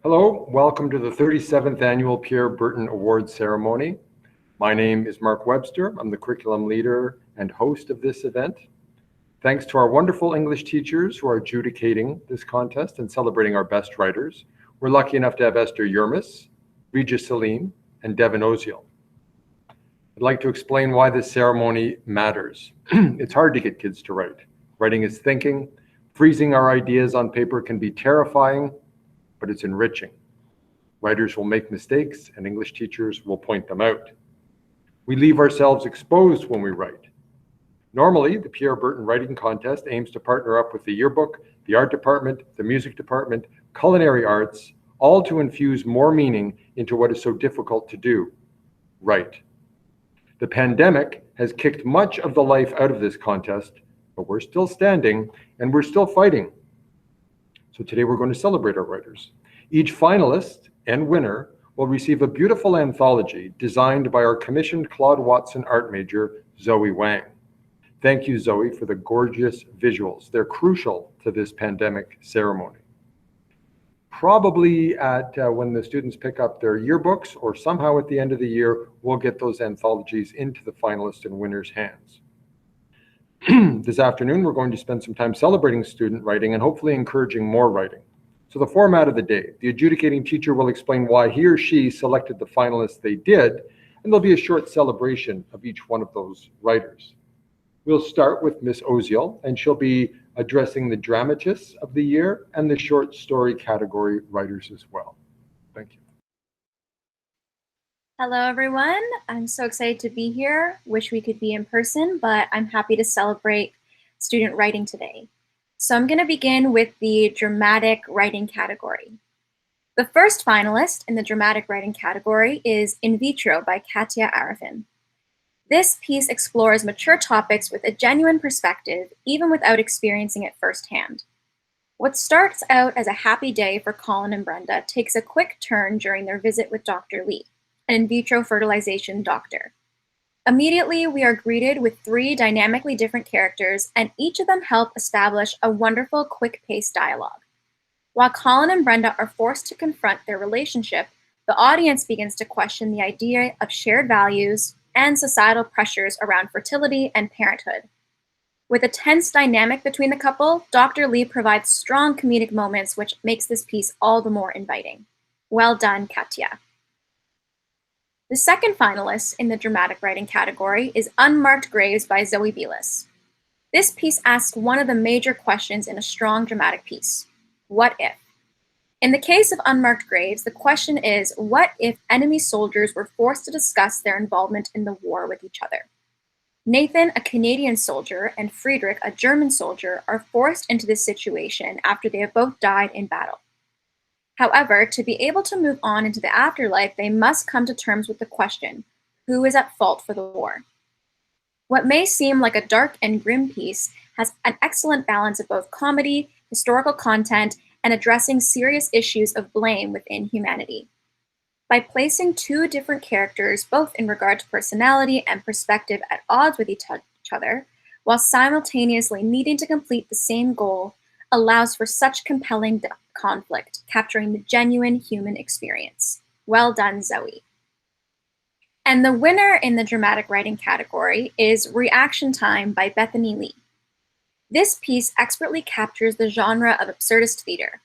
Hello, welcome to the 37th Annual Pierre Berton Awards Ceremony. My name is Mark Webster. I'm the curriculum leader and host of this event. Thanks to our wonderful English teachers who are adjudicating this contest and celebrating our best writers, we're lucky enough to have Esther Yermis, Regis Salim, and Devin Oziel. I'd like to explain why this ceremony matters. It's hard to get kids to write. Writing is thinking. Freezing our ideas on paper can be terrifying, but it's enriching. Writers will make mistakes and English teachers will point them out. We leave ourselves exposed when we write. Normally, the Pierre Berton Writing Contest aims to partner up with the yearbook, the art department, the music department, culinary arts, all to infuse more meaning into what is so difficult to do, write. The pandemic has kicked much of the life out of this contest, but we're still standing and we're still fighting. So today we're going to celebrate our writers. Each finalist and winner will receive a beautiful anthology designed by our commissioned Claude Watson art major, Zoe Wang. Thank you, Zoe, for the gorgeous visuals. They're crucial to this pandemic ceremony. Probably when the students pick up their yearbooks or somehow at the end of the year, we'll get those anthologies into the finalists and winners' hands. This afternoon, we're going to spend some time celebrating student writing and hopefully encouraging more writing. So the format of the day, the adjudicating teacher will explain why he or she selected the finalists they did, and there'll be a short celebration of each one of those writers. We'll start with Miss Oziel, and she'll be addressing the dramatists of the year and the short story category writers as well. Thank you. Hello, everyone. I'm so excited to be here. Wish we could be in person, but I'm happy to celebrate student writing today. So I'm going to begin with the dramatic writing category. The first finalist in the dramatic writing category is In Vitro by Katya Arifin. This piece explores mature topics with a genuine perspective, even without experiencing it firsthand. What starts out as a happy day for Colin and Brenda takes a quick turn during their visit with Dr. Lee, an in vitro fertilization doctor. Immediately, we are greeted with three dynamically different characters, and each of them help establish a wonderful, quick-paced dialogue. While Colin and Brenda are forced to confront their relationship, the audience begins to question the idea of shared values and societal pressures around fertility and parenthood. With a tense dynamic between the couple, Dr. Lee provides strong comedic moments, which makes this piece all the more inviting. Well done, Katya. The second finalist in the dramatic writing category is Unmarked Graves by Zoe Belis. This piece asks one of the major questions in a strong dramatic piece: what if? In the case of Unmarked Graves, the question is, what if enemy soldiers were forced to discuss their involvement in the war with each other? Nathan, a Canadian soldier, and Friedrich, a German soldier, are forced into this situation after they have both died in battle. However, to be able to move on into the afterlife, they must come to terms with the question, who is at fault for the war? What may seem like a dark and grim piece has an excellent balance of both comedy, historical content, and addressing serious issues of blame within humanity. By placing two different characters, both in regard to personality and perspective, at odds with each other, while simultaneously needing to complete the same goal, allows for such compelling conflict, capturing the genuine human experience. Well done, Zoe. And the winner in the dramatic writing category is Reaction Time by Bethany Lee. This piece expertly captures the genre of absurdist theater.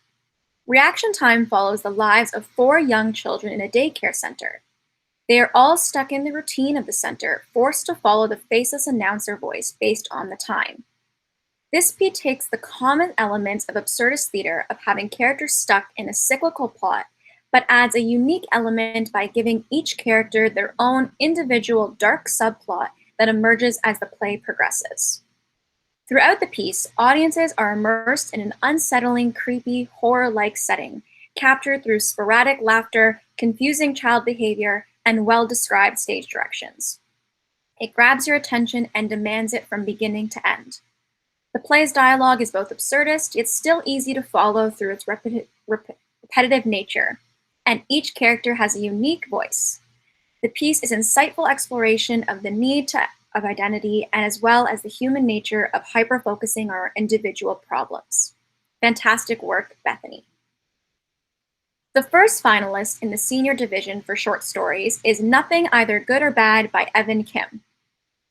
Reaction Time follows the lives of 4 young children in a daycare center. They are all stuck in the routine of the center, forced to follow the faceless announcer voice based on the time. This piece takes the common elements of absurdist theater of having characters stuck in a cyclical plot, but adds a unique element by giving each character their own individual dark subplot that emerges as the play progresses. Throughout the piece, audiences are immersed in an unsettling, creepy, horror-like setting, captured through sporadic laughter, confusing child behavior, and well-described stage directions. It grabs your attention and demands it from beginning to end. The play's dialogue is both absurdist, yet still easy to follow through its repetitive nature, and each character has a unique voice. The piece is insightful exploration of the need of identity, and as well as the human nature of hyper-focusing on our individual problems. Fantastic work, Bethany. The first finalist in the senior division for short stories is Nothing Either Good or Bad by Evan Kim.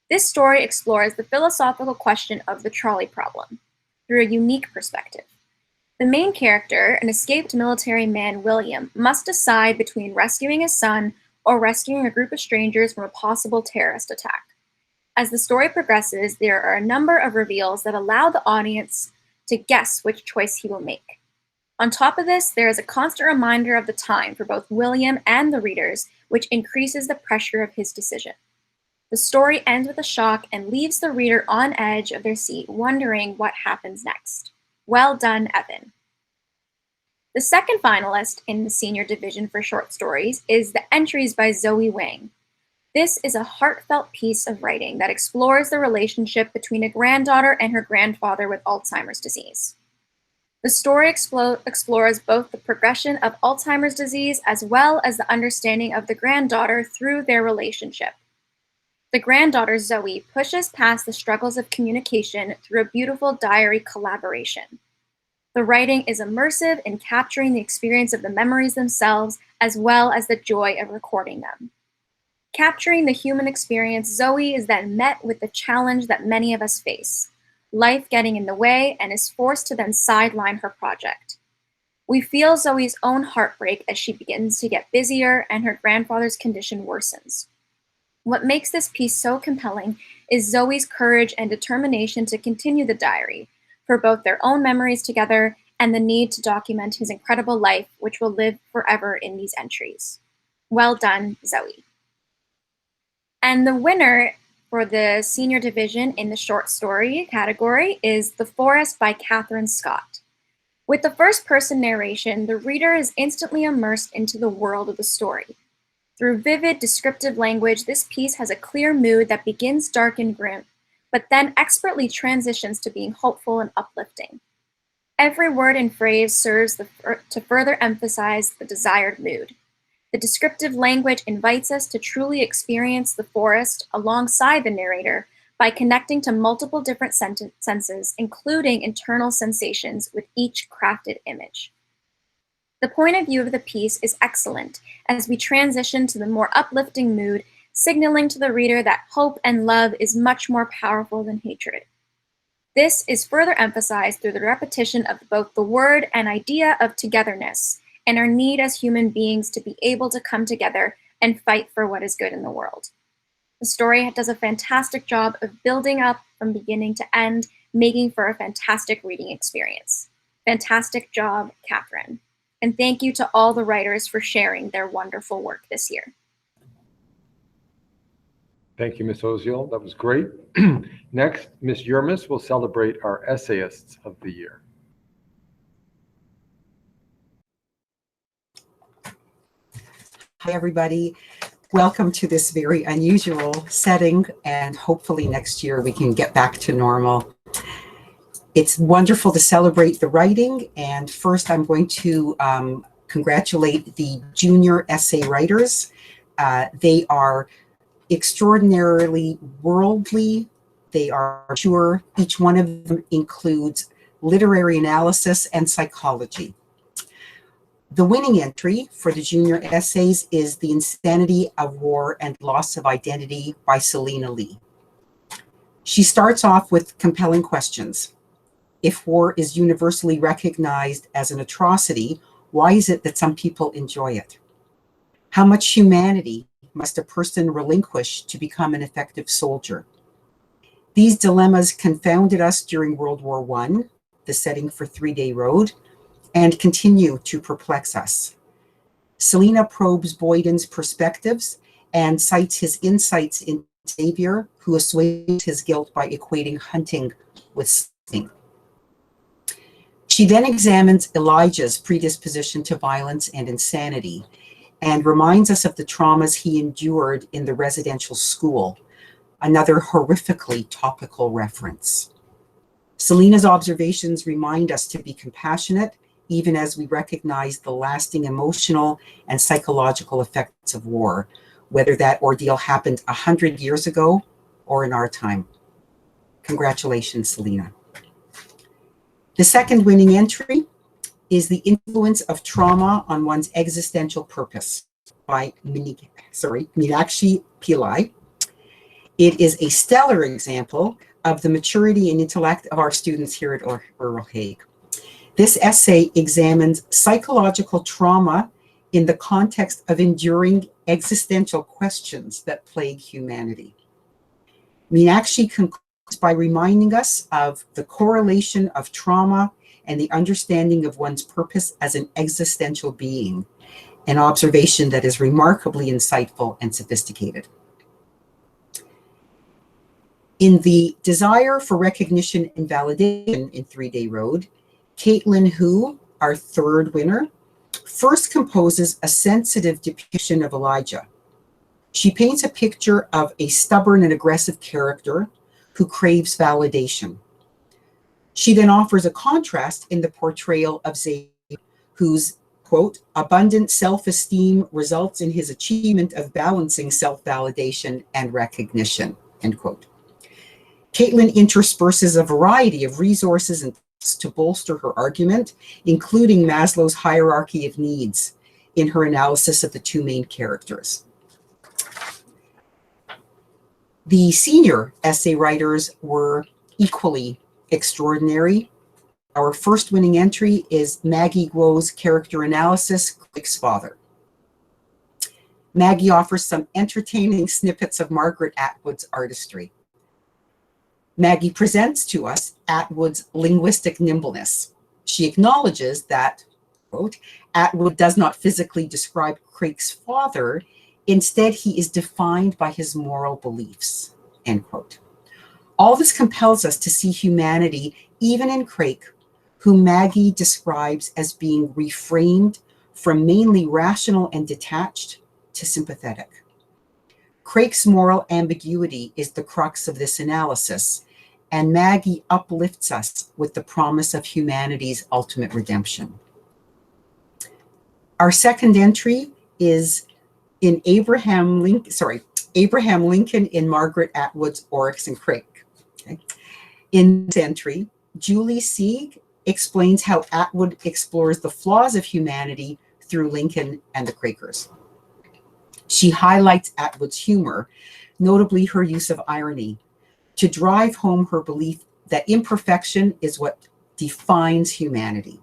This story explores the philosophical question of the trolley problem through a unique perspective. The main character, an escaped military man, William, must decide between rescuing his son or rescuing a group of strangers from a possible terrorist attack. As the story progresses, there are a number of reveals that allow the audience to guess which choice he will make. On top of this, there is a constant reminder of the time for both William and the readers, which increases the pressure of his decision. The story ends with a shock and leaves the reader on edge of their seat, wondering what happens next. Well done, Evan. The second finalist in the senior division for short stories is The Entries by Zoe Wang. This is a heartfelt piece of writing that explores the relationship between a granddaughter and her grandfather with Alzheimer's disease. The story explores both the progression of Alzheimer's disease as well as the understanding of the granddaughter through their relationship. The granddaughter, Zoe, pushes past the struggles of communication through a beautiful diary collaboration. The writing is immersive in capturing the experience of the memories themselves as well as the joy of recording them. Capturing the human experience, Zoe is then met with the challenge that many of us face, life getting in the way, and is forced to then sideline her project. We feel Zoe's own heartbreak as she begins to get busier and her grandfather's condition worsens. What makes this piece so compelling is Zoe's courage and determination to continue the diary, for both their own memories together and the need to document his incredible life, which will live forever in these entries. Well done, Zoe. And the winner for the senior division in the short story category is The Forest by Catherine Scott. With the first-person narration, the reader is instantly immersed into the world of the story. Through vivid, descriptive language, this piece has a clear mood that begins dark and grim, but then expertly transitions to being hopeful and uplifting. Every word and phrase serves to further emphasize the desired mood. The descriptive language invites us to truly experience the forest alongside the narrator by connecting to multiple different senses, including internal sensations with each crafted image. The point of view of the piece is excellent as we transition to the more uplifting mood, signaling to the reader that hope and love is much more powerful than hatred. This is further emphasized through the repetition of both the word and idea of togetherness, and our need as human beings to be able to come together and fight for what is good in the world. The story does a fantastic job of building up from beginning to end, making for a fantastic reading experience. Fantastic job, Catherine. And thank you to all the writers for sharing their wonderful work this year. Thank you, Ms. Oziel. That was great. Next, Ms. Yermis will celebrate our essayists of the year. Hi, everybody. Welcome to this very unusual setting, and hopefully next year we can get back to normal. It's wonderful to celebrate the writing, and first I'm going to congratulate the junior essay writers. They are extraordinarily worldly. They are mature. Each one of them includes literary analysis and psychology. The winning entry for the junior essays is The Insanity of War and Loss of Identity by Selena Lee. She starts off with compelling questions. If war is universally recognized as an atrocity, why is it that some people enjoy it? How much humanity must a person relinquish to become an effective soldier? These dilemmas confounded us during World War I, the setting for 3 Day Road, and continue to perplex us. Selena probes Boyden's perspectives and cites his insights in Xavier, who assuages his guilt by equating hunting with sleeping. She then examines Elijah's predisposition to violence and insanity and reminds us of the traumas he endured in the residential school, another horrifically topical reference. Selena's observations remind us to be compassionate, even as we recognize the lasting emotional and psychological effects of war, whether that ordeal happened 100 years ago or in our time. Congratulations, Selena. The second winning entry is The Influence of Trauma on One's Existential Purpose by Meenakshi Pillai. It is a stellar example of the maturity and intellect of our students here at Oral Hague. This essay examines psychological trauma in the context of enduring existential questions that plague humanity. Meenakshi concludes by reminding us of the correlation of trauma and the understanding of one's purpose as an existential being, an observation that is remarkably insightful and sophisticated. In The Desire for Recognition and Validation in 3-Day Road, Caitlin Hu, our third winner, first composes a sensitive depiction of Elijah. She paints a picture of a stubborn and aggressive character who craves validation. She then offers a contrast in the portrayal of Zayd, whose, quote, abundant self-esteem results in his achievement of balancing self-validation and recognition, end quote. Caitlin intersperses a variety of resources and to bolster her argument, including Maslow's hierarchy of needs in her analysis of the two main characters. The senior essay writers were equally extraordinary. Our first winning entry is Maggie Guo's character analysis, Craig's father. Maggie offers some entertaining snippets of Margaret Atwood's artistry. Maggie presents to us Atwood's linguistic nimbleness. She acknowledges that, quote, Atwood does not physically describe Craig's father. Instead, he is defined by his moral beliefs, end quote. All this compels us to see humanity, even in Craig, whom Maggie describes as being reframed from mainly rational and detached to sympathetic. Craig's moral ambiguity is the crux of this analysis, and Maggie uplifts us with the promise of humanity's ultimate redemption. Our second entry is in Abraham Lincoln in Margaret Atwood's Oryx and Craig. Okay. In this entry, Julie Sieg explains how Atwood explores the flaws of humanity through Lincoln and the Quakers. She highlights Atwood's humor, notably her use of irony, to drive home her belief that imperfection is what defines humanity.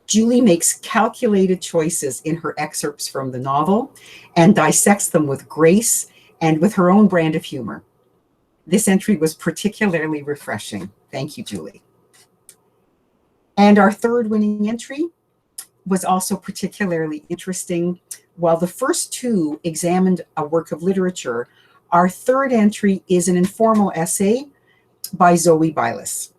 Julie makes calculated choices in her excerpts from the novel and dissects them with grace and with her own brand of humor. This entry was particularly refreshing. Thank you, Julie. And our third winning entry was also particularly interesting. While the first two examined a work of literature, our third entry is an informal essay by Zoe Bilas.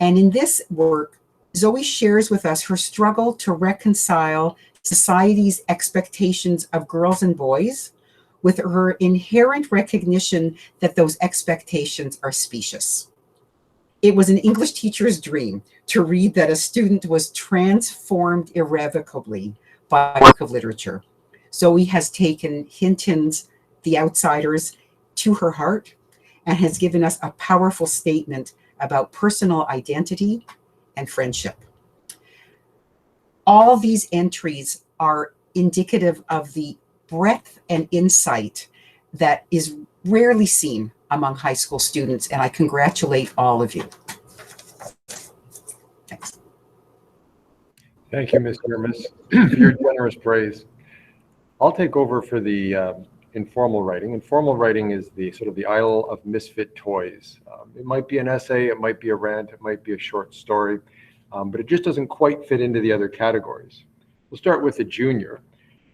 And in this work, Zoe shares with us her struggle to reconcile society's expectations of girls and boys with her inherent recognition that those expectations are specious. It was an English teacher's dream to read that a student was transformed irrevocably by a work of literature. Zoe has taken Hinton's The Outsiders to her heart and has given us a powerful statement about personal identity and friendship. All these entries are indicative of the breadth and insight that is rarely seen among high school students, and I congratulate all of you. Thanks. Thank you, Ms. Hermes, for your generous praise. I'll take over for the informal writing. Informal writing is the sort of the Isle of Misfit Toys. It might be an essay, it might be a rant, it might be a short story, but it just doesn't quite fit into the other categories. We'll start with the junior,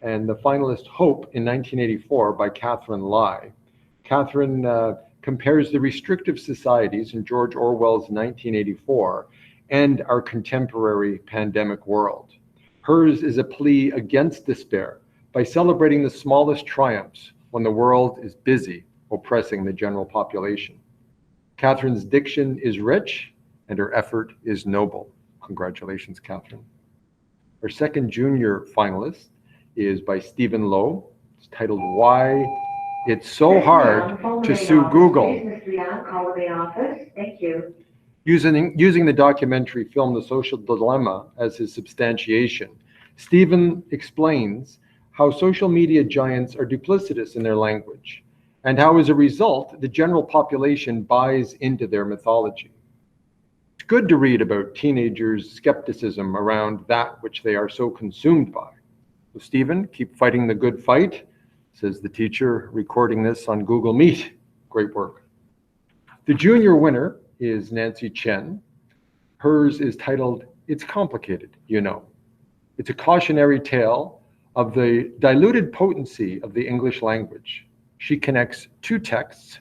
and the finalist Hope in 1984 by Catherine Lai. Catherine compares the restrictive societies in George Orwell's 1984 and our contemporary pandemic world. Hers is a plea against despair by celebrating the smallest triumphs when the world is busy oppressing the general population. Catherine's diction is rich and her effort is noble. Congratulations, Catherine. Our second junior finalist is by Stephen Lowe. It's titled Why It's So Hard to Sue Google. Thank you. Using the documentary film The Social Dilemma as his substantiation, Stephen explains how social media giants are duplicitous in their language, and how as a result, the general population buys into their mythology. It's good to read about teenagers' skepticism around that which they are so consumed by. So Stephen, keep fighting the good fight, says the teacher recording this on Google Meet. Great work. The junior winner is Nancy Chen. Hers is titled, It's Complicated, You Know. It's a cautionary tale of the diluted potency of the English language. She connects two texts,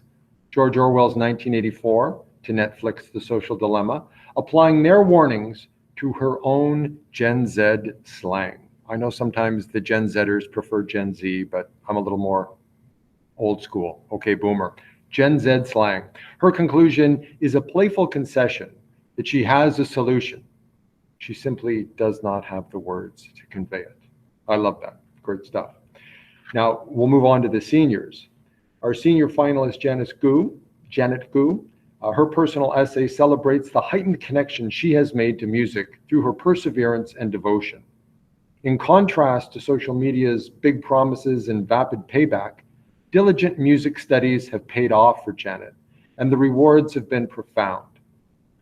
George Orwell's 1984 to Netflix, The Social Dilemma, applying their warnings to her own Gen Z slang. I know sometimes the Gen Zers prefer Gen Z, but I'm a little more old school. Okay, boomer. Gen Z slang. Her conclusion is a playful concession that she has a solution. She simply does not have the words to convey it. I love that. Great stuff. Now, we'll move on to the seniors. Our senior finalist, Janet Gu, her personal essay celebrates the heightened connection she has made to music through her perseverance and devotion. In contrast to social media's big promises and vapid payback, diligent music studies have paid off for Janet, and the rewards have been profound.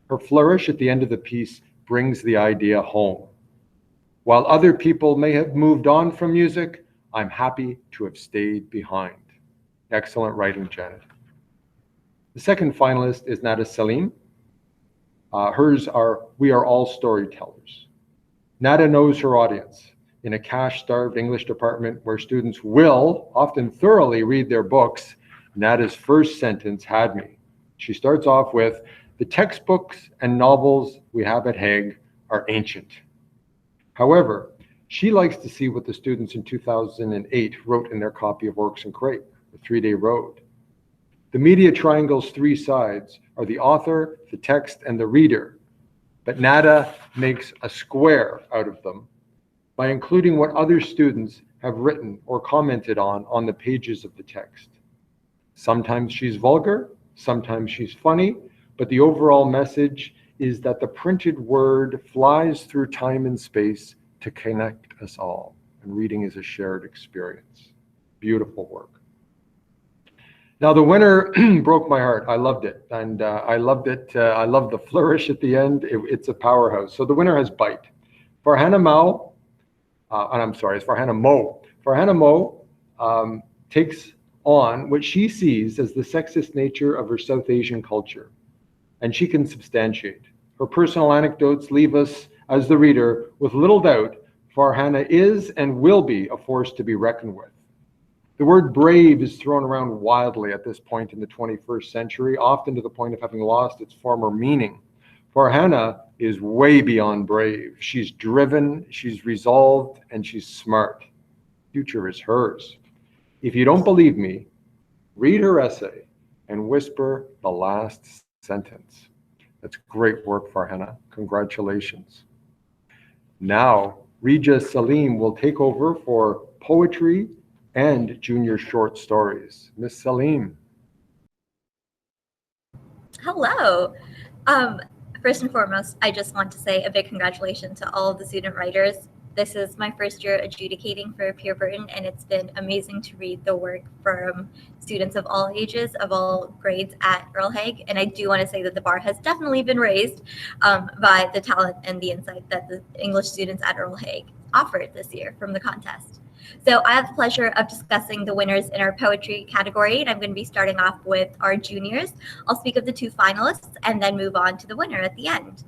Her flourish at the end of the piece brings the idea home. While other people may have moved on from music, I'm happy to have stayed behind. Excellent writing, Janet. The second finalist is Nada Salim. Hers are We Are All Storytellers. Nada knows her audience. In a cash-starved English department where students will often thoroughly read their books, Nada's first sentence had me. She starts off with, the textbooks and novels we have at Hague are ancient. However, she likes to see what the students in 2008 wrote in their copy of Oryx and Crake, The 3-Day Road. The media triangle's three sides are the author, the text, and the reader, but Nada makes a square out of them by including what other students have written or commented on the pages of the text. Sometimes she's vulgar, sometimes she's funny, but the overall message is that the printed word flies through time and space to connect us all, and reading is a shared experience. Beautiful work. Now the winner broke my heart. I loved it, and I loved it. I loved the flourish at the end. It's a powerhouse. So the winner has Bite. Farhana Mo. Farhana Mo takes on what she sees as the sexist nature of her South Asian culture, and she can substantiate. Her personal anecdotes leave us, as the reader, with little doubt Farhana is and will be a force to be reckoned with. The word brave is thrown around wildly at this point in the 21st century, often to the point of having lost its former meaning. Farhana is way beyond brave. She's driven, she's resolved, and she's smart. Future is hers. If you don't believe me, read her essay and whisper the last sentence. That's great work, Farhana. Congratulations. Now, Rija Salim will take over for poetry and junior short stories. Miss Salim. Hello. First and foremost, I just want to say a big congratulations to all of the student writers. This is my first year adjudicating for Pierre Berton, and it's been amazing to read the work from students of all ages, of all grades at Earl Hague. And I do want to say that the bar has definitely been raised by the talent and the insight that the English students at Earl Hague offered this year from the contest. So I have the pleasure of discussing the winners in our poetry category, and I'm going to be starting off with our juniors. I'll speak of the two finalists and then move on to the winner at the end.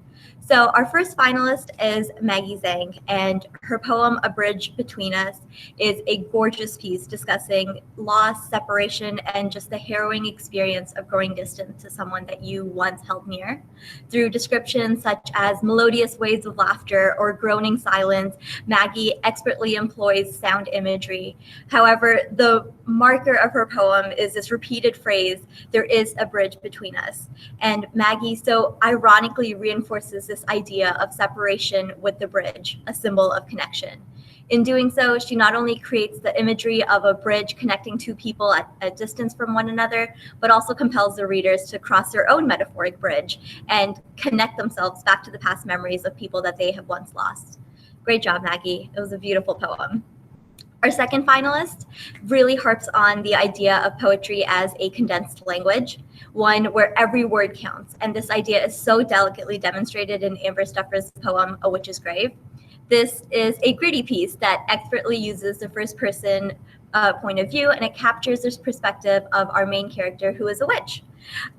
So our first finalist is Maggie Zhang, and her poem, A Bridge Between Us, is a gorgeous piece discussing loss, separation, and just the harrowing experience of growing distant to someone that you once held near. Through descriptions such as melodious waves of laughter or groaning silence, Maggie expertly employs sound imagery. However, the marker of her poem is this repeated phrase, there is a bridge between us. And Maggie so ironically reinforces this idea of separation with the bridge, a symbol of connection. In doing so, she not only creates the imagery of a bridge connecting two people at a distance from one another, but also compels the readers to cross their own metaphoric bridge and connect themselves back to the past memories of people that they have once lost. Great job, Maggie. It was a beautiful poem. Our second finalist really harps on the idea of poetry as a condensed language, one where every word counts. And this idea is so delicately demonstrated in Amber Stuffer's poem, A Witch's Grave. This is a gritty piece that expertly uses the first person point of view, and it captures this perspective of our main character, who is a witch.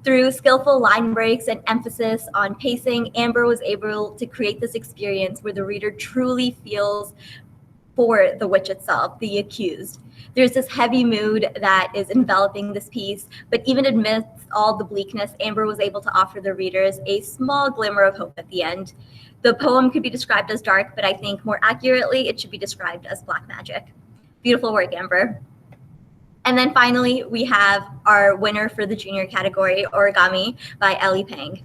Through skillful line breaks and emphasis on pacing, Amber was able to create this experience where the reader truly feels for the witch itself, the accused. There's this heavy mood that is enveloping this piece, but even amidst all the bleakness, Amber was able to offer the readers a small glimmer of hope at the end. The poem could be described as dark, but I think more accurately, it should be described as black magic. Beautiful work, Amber. And then finally, we have our winner for the junior category, Origami by Ellie Pang.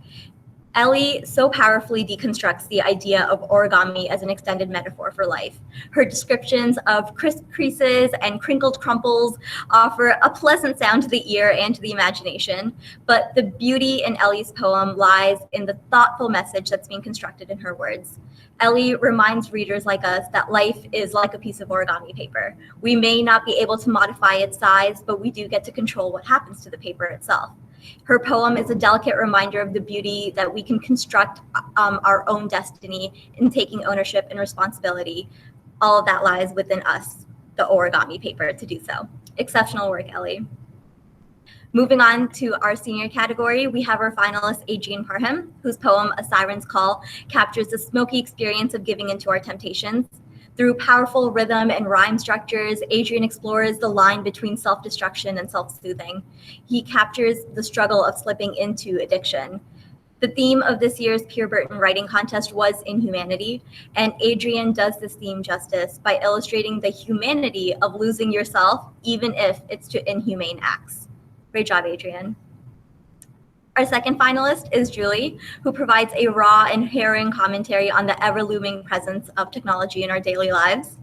Ellie so powerfully deconstructs the idea of origami as an extended metaphor for life. Her descriptions of crisp creases and crinkled crumples offer a pleasant sound to the ear and to the imagination, but the beauty in Ellie's poem lies in the thoughtful message that's being constructed in her words. Ellie reminds readers like us that life is like a piece of origami paper. We may not be able to modify its size, but we do get to control what happens to the paper itself. Her poem is a delicate reminder of the beauty that we can construct our own destiny in taking ownership and responsibility. All of that lies within us, the origami paper, to do so. Exceptional work, Ellie. Moving on to our senior category, we have our finalist, Adrienne Parham, whose poem, A Siren's Call, captures the smoky experience of giving into our temptations. Through powerful rhythm and rhyme structures, Adrienne explores the line between self-destruction and self-soothing. He captures the struggle of slipping into addiction. The theme of this year's Pierre Berton writing contest was inhumanity, and Adrienne does this theme justice by illustrating the humanity of losing yourself, even if it's to inhumane acts. Great job, Adrienne. Our second finalist is Julie, who provides a raw and harrowing commentary on the ever-looming presence of technology in our daily lives.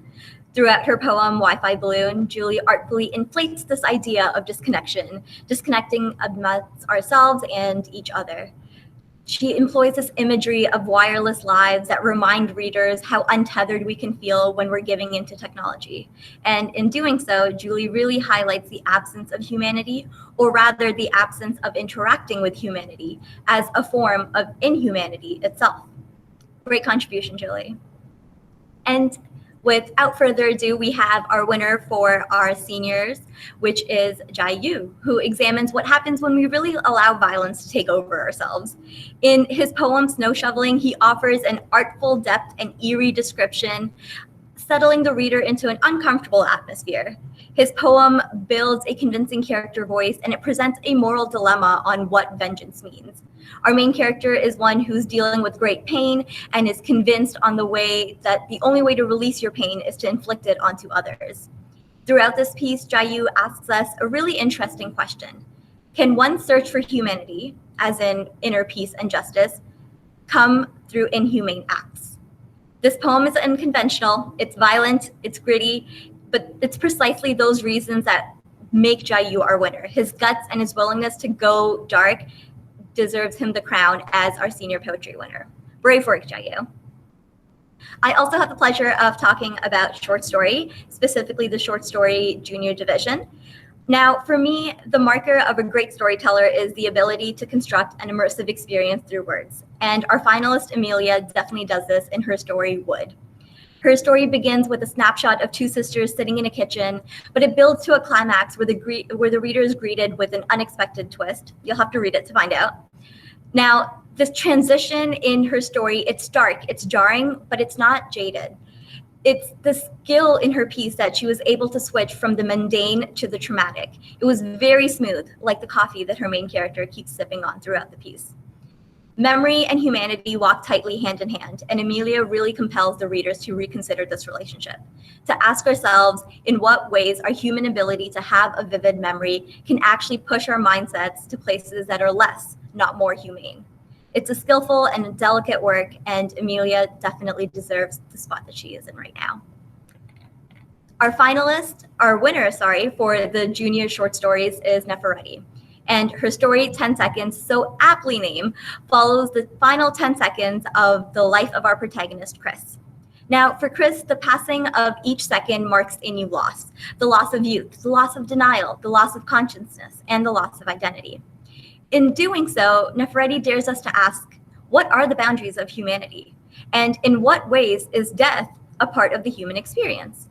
Throughout her poem, Wi-Fi Balloon, Julie artfully inflates this idea of disconnecting amongst ourselves and each other. She employs this imagery of wireless lives that remind readers how untethered we can feel when we're giving into technology. And in doing so, Julie really highlights the absence of humanity, or rather the absence of interacting with humanity, as a form of inhumanity itself. Great contribution, Julie. And without further ado, we have our winner for our seniors, which is Jai Yu, who examines what happens when we really allow violence to take over ourselves. In his poem, Snow Shoveling, he offers an artful depth and eerie description, settling the reader into an uncomfortable atmosphere. His poem builds a convincing character voice, and it presents a moral dilemma on what vengeance means. Our main character is one who's dealing with great pain and is convinced on the way that the only way to release your pain is to inflict it onto others. Throughout this piece, Jai Yu asks us a really interesting question. Can one search for humanity, as in inner peace and justice, come through inhumane acts? This poem is unconventional, it's violent, it's gritty, but it's precisely those reasons that make Jai Yu our winner. His guts and his willingness to go dark deserves him the crown as our senior poetry winner. Brave work, Jai Yu. I also have the pleasure of talking about short story, specifically the short story junior division. Now, for me, the marker of a great storyteller is the ability to construct an immersive experience through words. And our finalist, Amelia, definitely does this in her story, Wood. Her story begins with a snapshot of two sisters sitting in a kitchen, but it builds to a climax where the reader is greeted with an unexpected twist. You'll have to read it to find out. Now, this transition in her story, it's stark, it's jarring, but it's not jaded. It's the skill in her piece that she was able to switch from the mundane to the traumatic. It was very smooth, like the coffee that her main character keeps sipping on throughout the piece. Memory and humanity walk tightly hand in hand, and Amelia really compels the readers to reconsider this relationship, to ask ourselves in what ways our human ability to have a vivid memory can actually push our mindsets to places that are less, not more humane. It's a skillful and a delicate work, and Amelia definitely deserves the spot that she is in right now. Our winner, for the junior short stories is Nefertiti. And her story, 10 Seconds, so aptly named, follows the final 10 seconds of the life of our protagonist, Chris. Now, for Chris, the passing of each second marks a new loss. The loss of youth, the loss of denial, the loss of consciousness, and the loss of identity. In doing so, Nefertiti dares us to ask, what are the boundaries of humanity? And in what ways is death a part of the human experience?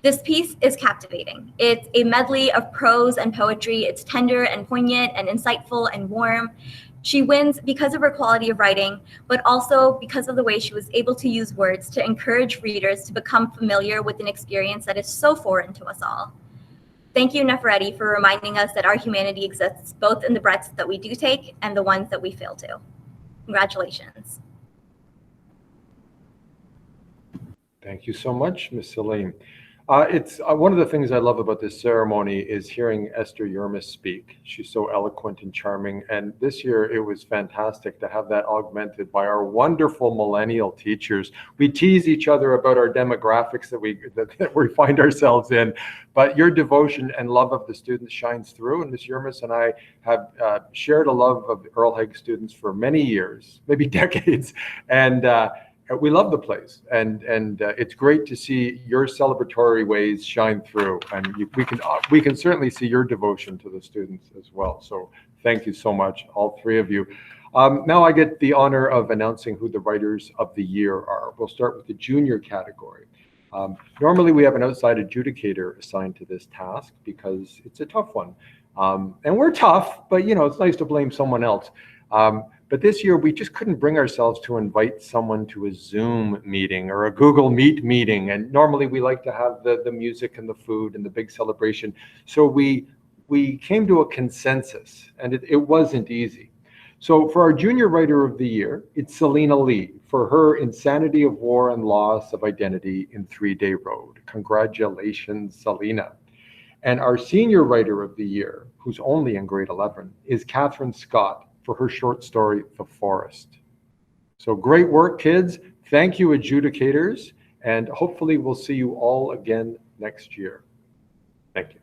This piece is captivating. It's a medley of prose and poetry. It's tender and poignant and insightful and warm. She wins because of her quality of writing, but also because of the way she was able to use words to encourage readers to become familiar with an experience that is so foreign to us all. Thank you, Nefertiti, for reminding us that our humanity exists both in the breaths that we do take and the ones that we fail to. Congratulations. Thank you so much, Ms. Salim. It's one of the things I love about this ceremony is hearing Esther Yermis speak. She's so eloquent and charming, and this year it was fantastic to have that augmented by our wonderful millennial teachers. We tease each other about our demographics that we find ourselves in, but your devotion and love of the students shines through, and Ms. Yermis and I have shared a love of the Earl Haig students for many years, maybe decades, and we love the place, and it's great to see your celebratory ways shine through, and we can certainly see your devotion to the students as well. So thank you so much, all three of you. Now I get the honor of announcing who the Writers of the Year are. We'll start with the junior category. Normally we have an outside adjudicator assigned to this task because it's a tough one, and we're tough, but it's nice to blame someone else. But this year, we just couldn't bring ourselves to invite someone to a Zoom meeting or a Google Meet meeting. And normally we like to have the music and the food and the big celebration. So we came to a consensus, and it wasn't easy. So for our Junior Writer of the Year, it's Selena Lee for her Insanity of War and Loss of Identity in 3 Day Road. Congratulations, Selena. And our Senior Writer of the Year, who's only in grade 11, is Catherine Scott for her short story, The Forest. So great work, kids. Thank you, adjudicators, and hopefully we'll see you all again next year. Thank you.